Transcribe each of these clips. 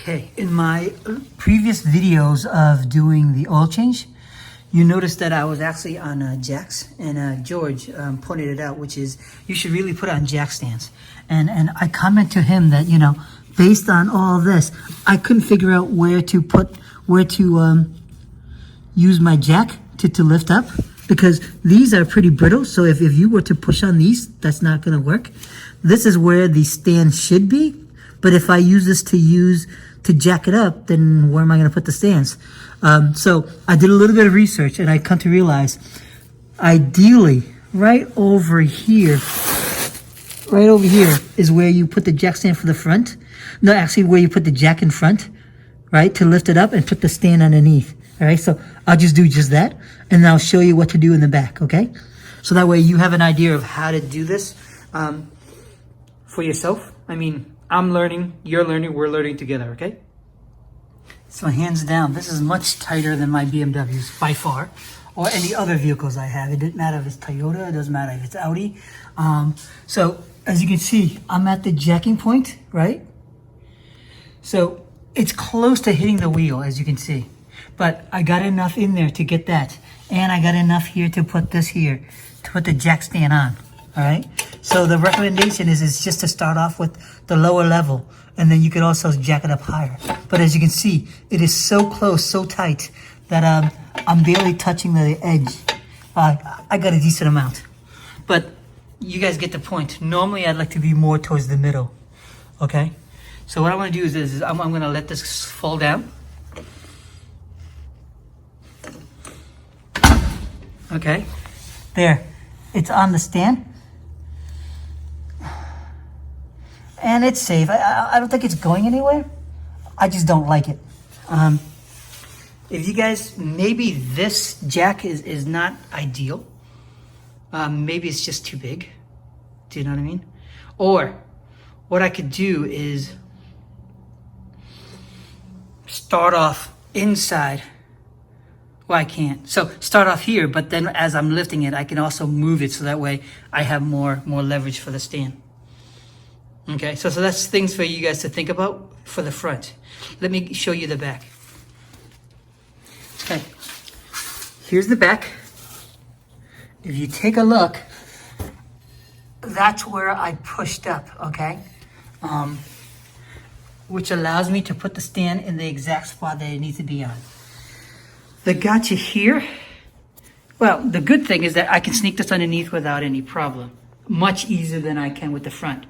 Okay, in my previous videos of doing the oil change, you noticed that I was actually on jacks, and George pointed it out, which is you should really put on jack stands. And I comment to him that, you know, based on all this, I couldn't figure out where to use my jack to lift up, because these are pretty brittle. So if you were to push on these, that's not going to work. This is where the stand should be. But if I use this to jack it up, then where am I going to put the stands? So I did a little bit of research, and I come to realize, ideally, right over here is where you put the jack stand for the front. No, actually where you put the jack in front, right, to lift it up and put the stand underneath. All right, so I'll just do just that, and then I'll show you what to do in the back, okay? So that way you have an idea of how to do this for yourself. I mean, I'm learning, you're learning, we're learning together, okay? So hands down, this is much tighter than my BMWs by far, or any other vehicles I have. It doesn't matter if it's Toyota, it doesn't matter if it's Audi. So as you can see, I'm at the jacking point, right? So it's close to hitting the wheel, as you can see. But I got enough in there to get that. And I got enough here to put this here, to put the jack stand on, all right? So the recommendation is just to start off with the lower level, and then you could also jack it up higher. But as you can see, it is so close, so tight, that I'm barely touching the edge. I got a decent amount. But you guys get the point. Normally, I'd like to be more towards the middle, okay? So what I want to do is I'm going to let this fall down. Okay, there. It's on the stand. And it's safe. I don't think it's going anywhere. I just don't like it. If you guys, maybe this jack is not ideal. Maybe it's just too big. Do you know what I mean? Or what I could do is start off inside. Well, I can't. So start off here, but then as I'm lifting it, I can also move it so that way I have more leverage for the stand. Okay, so that's things for you guys to think about for the front. Let me show you the back. Okay, here's the back. If you take a look, that's where I pushed up, okay? Which allows me to put the stand in the exact spot that it needs to be on. The gotcha here, well, the good thing is that I can sneak this underneath without any problem. Much easier than I can with the front.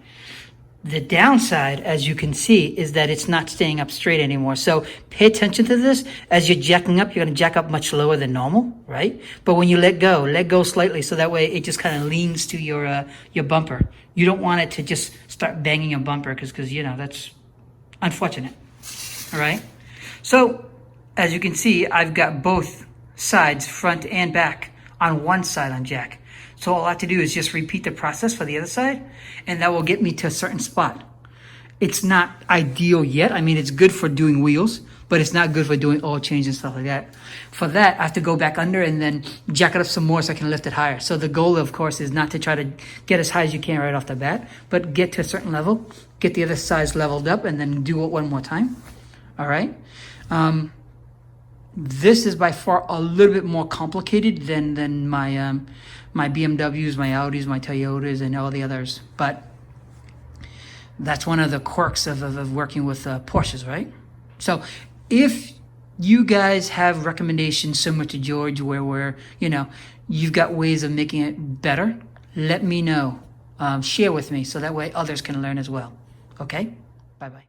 The downside, as you can see, is that it's not staying up straight anymore. So pay attention to this. As you're jacking up, you're going to jack up much lower than normal, right? But when you let go slightly, so that way it just kind of leans to your bumper. You don't want it to just start banging your bumper because you know, that's unfortunate, all right? So as you can see, I've got both sides, front and back, on one side on jack. So all I have to do is just repeat the process for the other side, and that will get me to a certain spot. It's not ideal yet. I mean, it's good for doing wheels, but it's not good for doing oil change and stuff like that. For that, I have to go back under and then jack it up some more so I can lift it higher. So the goal, of course, is not to try to get as high as you can right off the bat, but get to a certain level, get the other sides leveled up, and then do it one more time. All right? This is by far a little bit more complicated than my my BMWs, my Audis, my Toyotas, and all the others. But that's one of the quirks of working with Porsches, right? So if you guys have recommendations similar to George where you know, you've got ways of making it better, let me know. Share with me so that way others can learn as well. Okay? Bye-bye.